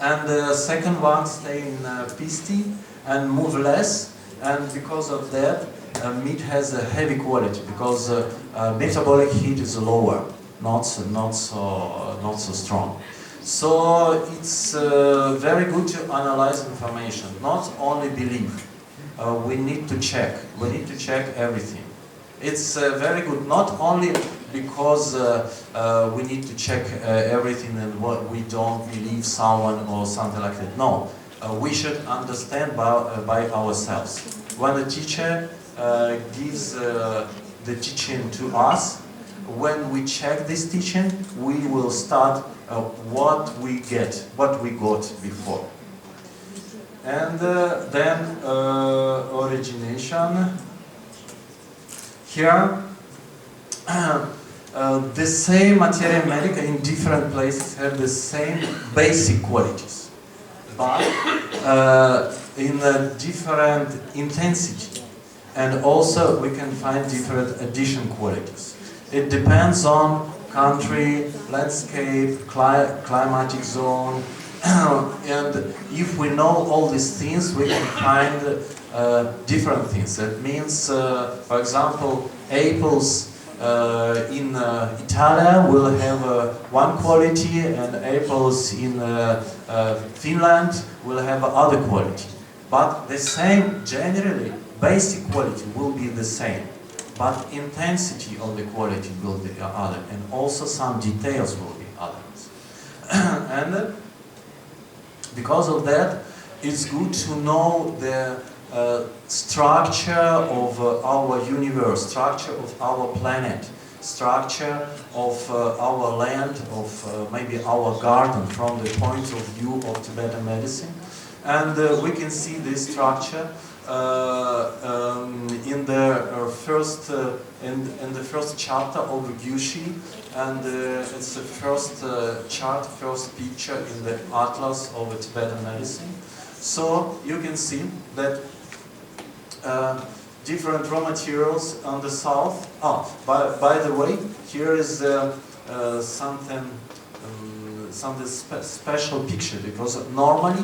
and the second one stay in Pisti and move less, and because of that meat has a heavy quality, because metabolic heat is lower, not so strong. So it's very good to analyze information, not only believe. We need to check. We need to check everything. It's very good, not only because we need to check everything and what we don't believe someone or something like that. No, we should understand by ourselves. When the teacher gives the teaching to us, when we check this teaching, we will start what we got before. And then origination. Here, the same materia medica in different places have the same basic qualities, but in a different intensity. And also we can find different addition qualities. It depends on country, landscape, climatic zone, and if we know all these things, we can find different things. That means, for example, apples in Italy will have one quality, and apples in Finland will have other quality. But the same, generally, basic quality will be the same, but intensity of the quality will be other, and also some details will be others. And because of that, it's good to know the structure of our universe, structure of our planet, structure of our land, of maybe our garden from the point of view of Tibetan medicine. And we can see this structure in the first chapter of Gyushi, and it's the first chart, first picture in the Atlas of Tibetan medicine. So you can see that different raw materials on the south. By the way, here is something special picture, because normally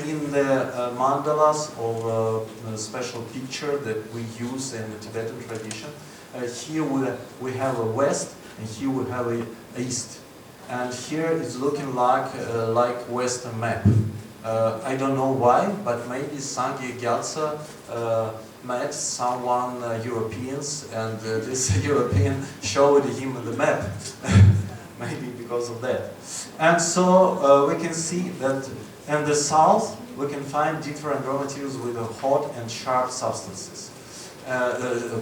in the mandalas or special picture that we use in the Tibetan tradition, here we have a west, and here we have a east, and here it's looking like Western map. I don't know why, but maybe Sangye Gyatso met someone Europeans, and this European showed him the map. Maybe because of that. And so we can see that in the south we can find different raw materials with hot and sharp substances,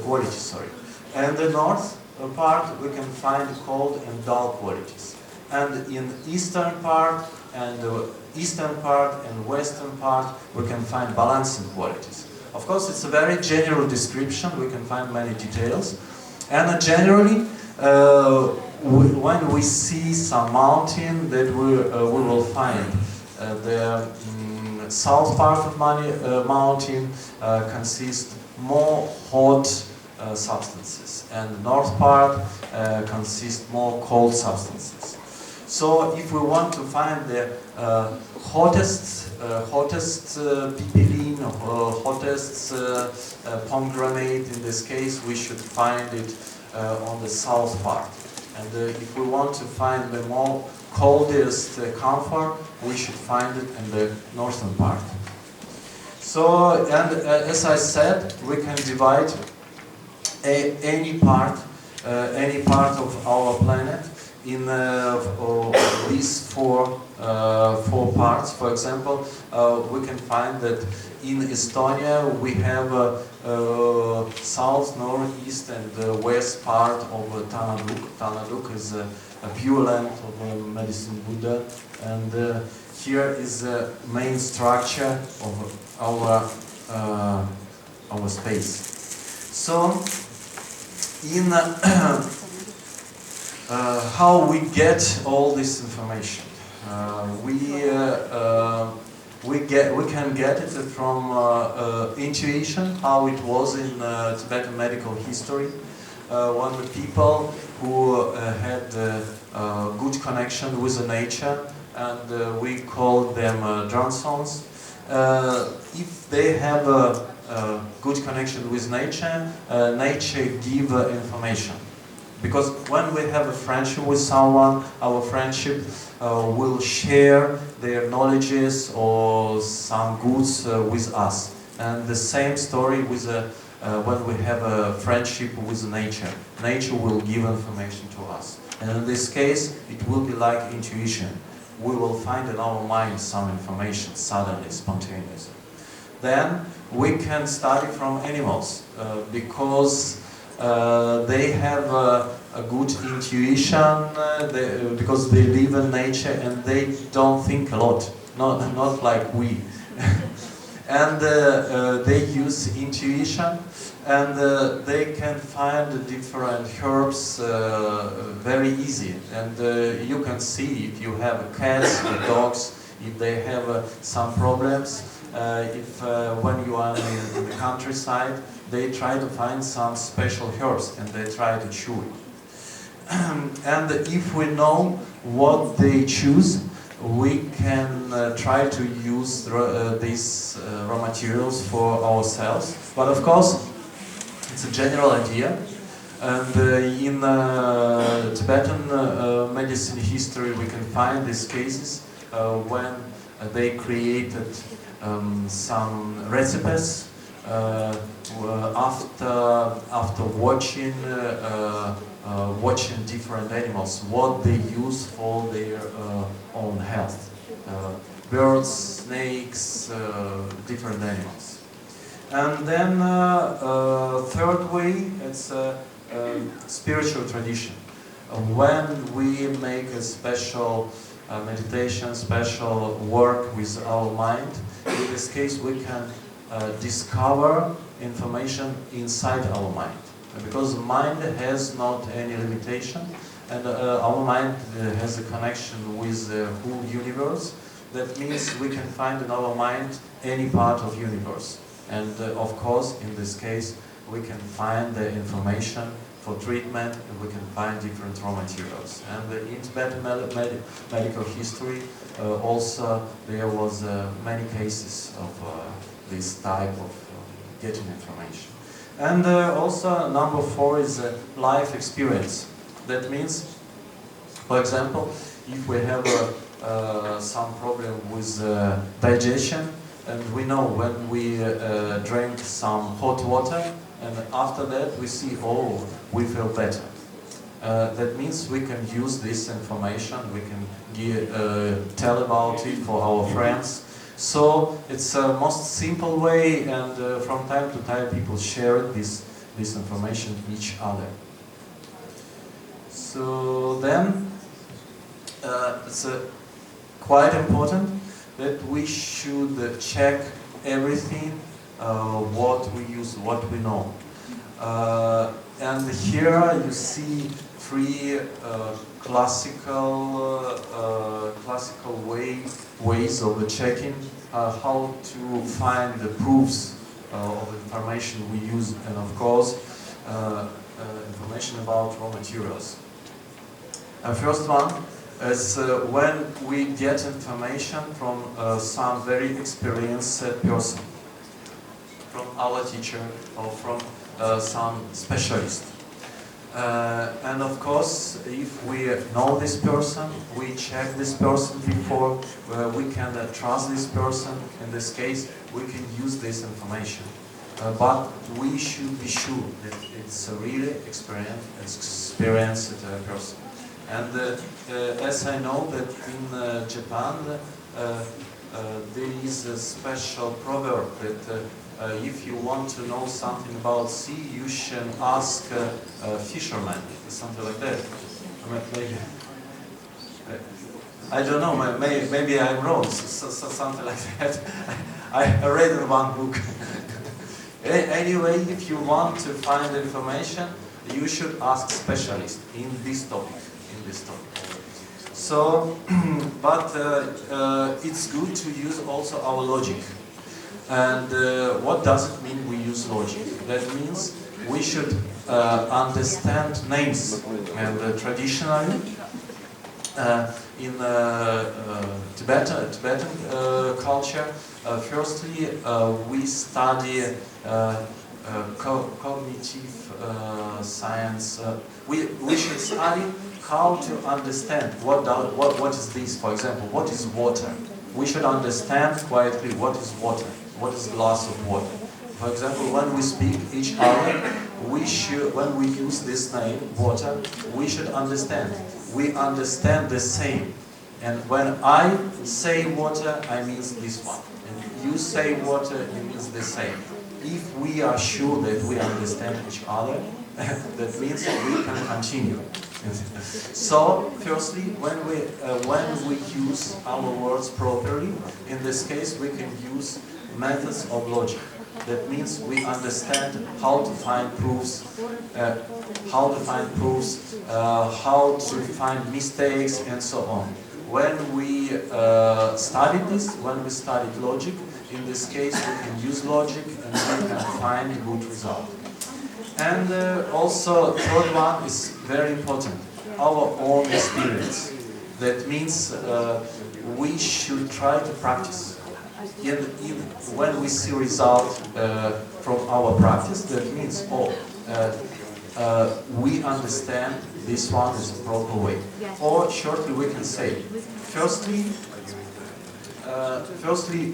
qualities. Sorry. And the north part we can find cold and dull qualities. And in eastern part and western part we can find balancing qualities. Of course, it's a very general description. We can find many details, and generally, when we see some mountain, that we will find the south part of mountain consists more hot substances, and the north part consists more cold substances. So if we want to find the hottest pipeline or hottest pomegranate, in this case, we should find it on the south part. And if we want to find the more coldest camphor, we should find it in the northern part. So, and as I said, we can divide any part of our planet in these four parts. For example, we can find that in Estonia we have south, northeast, and west part of Tanaduk. Tanaduk is a pure land of Medicine Buddha, and here is the main structure of our space. So, in how we get all this information? We can get it from intuition, how it was in Tibetan medical history, when the people who had good connection with the nature and we call them Johnsons. If they have a good connection with nature, nature give information. Because when we have a friendship with someone, our friendship will share their knowledges or some goods with us. And the same story with when we have a friendship with nature. Nature will give information to us. And in this case, it will be like intuition. We will find in our mind some information suddenly, spontaneously. Then we can study from animals because they have a good intuition because they live in nature and they don't think a lot, not like we. And they use intuition, and they can find different herbs very easy. And you can see if you have cats or dogs, if they have some problems, if when you are in the countryside, they try to find some special herbs and they try to chew it. And if we know what they choose, we can try to use these raw materials for ourselves. But of course, it's a general idea. And in Tibetan medicine history, we can find these cases when they created some recipes after watching different animals, what they use for their own health. Birds, snakes, different animals. And then third way, it's spiritual tradition. When we make a special meditation, special work with our mind, in this case we can discover information inside our mind. Because mind has not any limitation, and our mind has a connection with the whole universe. That means we can find in our mind any part of universe. And of course, in this case, we can find the information for treatment, and we can find different raw materials. And in Tibetan medical history, also there was many cases of this type of getting information. And also number 4 is life experience. That means, for example, if we have some problem with digestion, and we know when we drink some hot water, and after that we see, oh, we feel better. That means we can use this information, we can tell about it for our friends. So it's the most simple way, and from time to time people share this information with each other. So then it's quite important that we should check everything, what we use, what we know. And here you see 3 classical ways of checking how to find the proofs of information we use, and of course information about raw materials. First one is when we get information from some very experienced person, from our teacher or from some specialist. And of course, if we know this person, we check this person before, we can trust this person. In this case, we can use this information. But we should be sure that it's a really experienced person. And as I know that in Japan, there is a special proverb that if you want to know something about sea, you should ask a fisherman, something like that. Maybe, I don't know, maybe I'm wrong, something like that. I read in one book. Anyway, if you want to find information, you should ask specialists in this topic. So, but it's good to use also our logic. And what does it mean we use logic? That means we should understand names. And traditionally, In Tibetan culture, firstly, we study cognitive science. We should study how to understand what is this. For example, what is water? We should understand quietly what is water. What is glass of water? For example, when we speak each other, when we use this name, water, we should understand. We understand the same. And when I say water, I mean this one. And you say water, it means the same. If we are sure that we understand each other, that means we can continue. So, firstly, when we use our words properly, in this case, we can use methods of logic. That means we understand how to find proofs, how to find mistakes, and so on. When we studied this, when we studied logic, in this case we can use logic and we can find a good result. And also, third one is very important, our own experience. That means we should try to practice. When we see result from our practice, that means we understand this one is a proper way. Or shortly we can say, firstly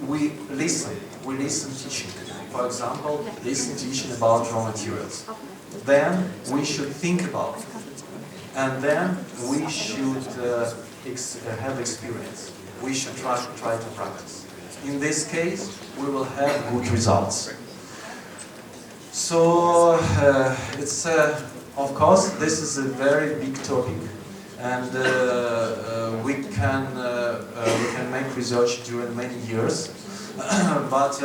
we listen teaching. For example, listen teaching about raw materials. Then we should think about it. And then we should have experience. We should try to practice. In this case, we will have good results. So, it's of course, this is a very big topic, and we can make research during many years. But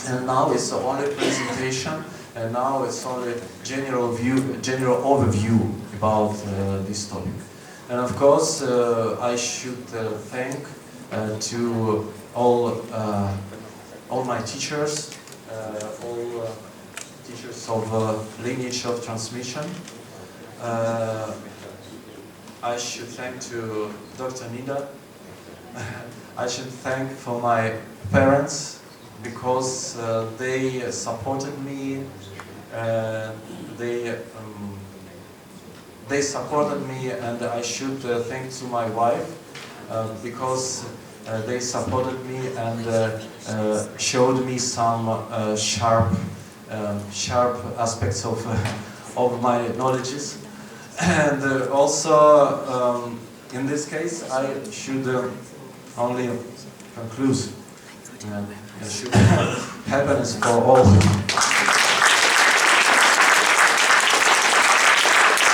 and now it's only presentation, and now it's only general overview about this topic. And of course, I should thank to all my teachers, all teachers of lineage of transmission. I should thank to Dr. Nida. I should thank for my parents because they supported me. They supported me, and I should thank to my wife because they supported me and showed me some sharp aspects of my knowledges. And also, in this case, I should only conclude. It should happiness for all.